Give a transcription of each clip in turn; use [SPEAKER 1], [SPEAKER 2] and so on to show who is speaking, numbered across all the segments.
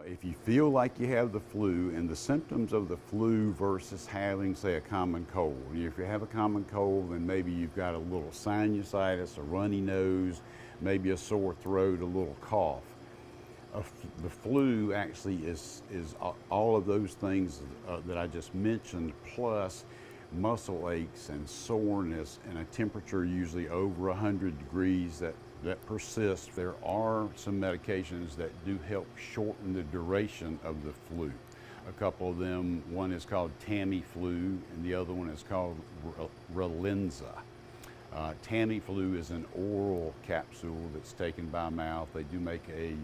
[SPEAKER 1] If you feel like you have the flu and the symptoms of the flu versus having, say, a common cold. If you have a common cold, then maybe you've got a little sinusitis, a runny nose, maybe a sore throat, a little cough. The flu actually is all of those things that I just mentioned, plus muscle aches and soreness and a temperature usually over 100 degrees that persists. There are some medications that do help shorten the duration of the flu. A couple of them, one is called Tamiflu and the other one is called Relenza. Tamiflu is an oral capsule that's taken by mouth. They do make a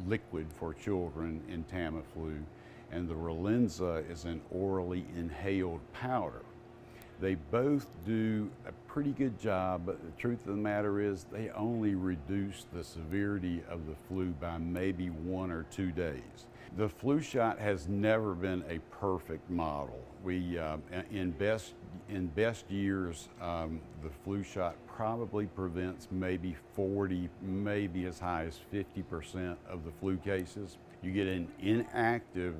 [SPEAKER 1] liquid for children in Tamiflu, and the Relenza is an orally inhaled powder. They both do a pretty good job, but the truth of the matter is they only reduce the severity of the flu by maybe 1 or 2 days. The flu shot has never been a perfect model. We, in best years, the flu shot probably prevents maybe 40, maybe as high as 50% of the flu cases. You get an inactive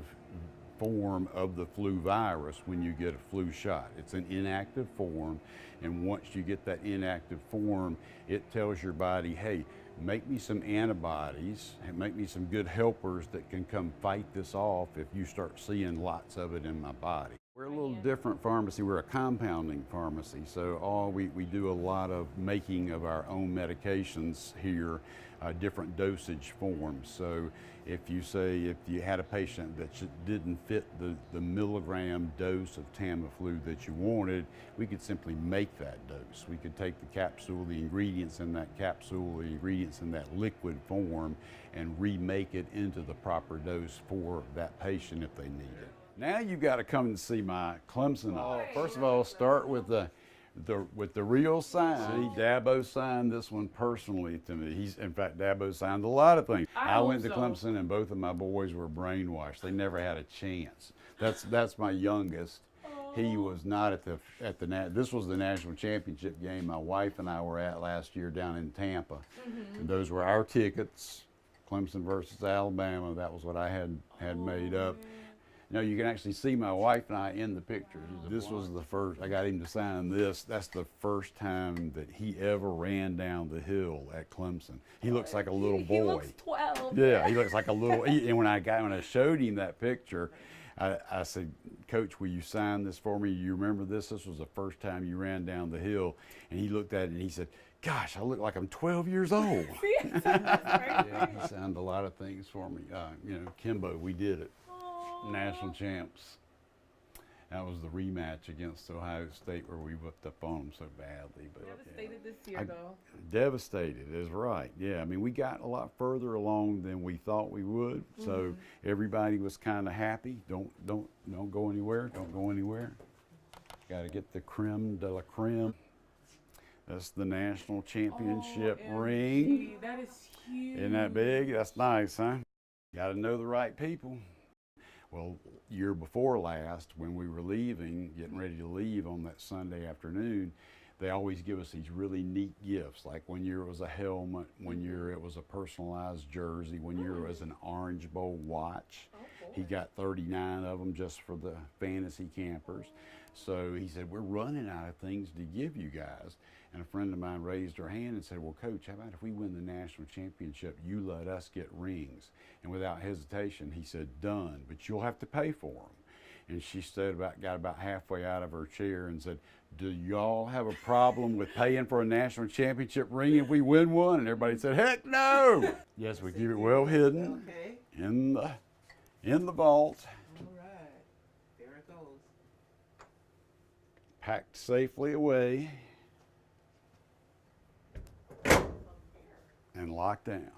[SPEAKER 1] form of the flu virus when you get a flu shot. It's an inactive form, and once you get that inactive form, it tells your body, hey, make me some antibodies and make me some good helpers that can come fight this off if you start seeing lots of it in my body. We're a little different pharmacy. We're a compounding pharmacy, so we do a lot of making of our own medications here, different dosage forms. So if you had a patient that didn't fit the milligram dose of Tamiflu that you wanted, we could simply make that dose. We could take the capsule, the ingredients in that capsule, the ingredients in that liquid form, and remake it into the proper dose for that patient if they need it. Now you've got to come and see my Clemson. First of all, start with the real sign. See, Dabo signed this one personally to me. In fact, Dabo signed a lot of things. I went to Clemson and both of my boys were brainwashed. They never had a chance. That's my youngest. He was not at this was the national championship game my wife and I were at last year down in Tampa. And those were our tickets. Clemson versus Alabama. That was what I had made up. You know, you can actually see my wife and I in the picture. This was the first, I got him to sign this. That's the first time that he ever ran down the hill at Clemson. He looks like a little boy.
[SPEAKER 2] He looks 12.
[SPEAKER 1] Yeah, he looks like a little, and when I showed him that picture, I said, Coach, will you sign this for me? You remember this? This was the first time you ran down the hill. And he looked at it and he said, gosh, I look like I'm 12 years old. Yeah, he signed a lot of things for me. You know, Kimbo, we did it. National champs. That was the rematch against Ohio State where we whipped up on them so badly. But
[SPEAKER 2] devastated this year, though.
[SPEAKER 1] Devastated is right. Yeah, I mean, we got a lot further along than we thought we would. So everybody was kind of happy. Don't go anywhere. Don't go anywhere. Got to get the creme de la creme. That's the national championship ring.
[SPEAKER 2] That is huge.
[SPEAKER 1] Isn't that big? That's nice, huh? Got to know the right people. Well, year before last, when we were leaving, getting ready to leave on that Sunday afternoon, they always give us these really neat gifts. Like one year it was a helmet, one year it was a personalized jersey, one year it was an Orange Bowl watch. He got 39 of them just for the fantasy campers. So he said, we're running out of things to give you guys. And a friend of mine raised her hand and said, well, Coach, how about if we win the national championship, you let us get rings? And without hesitation, he said, done, but you'll have to pay for them. And she got about halfway out of her chair and said, do y'all have a problem with paying for a national championship ring if we win one? And everybody said, heck no. Yes, we keep it well hidden in the vault.
[SPEAKER 3] All right, there it goes.
[SPEAKER 1] Packed safely away and locked down.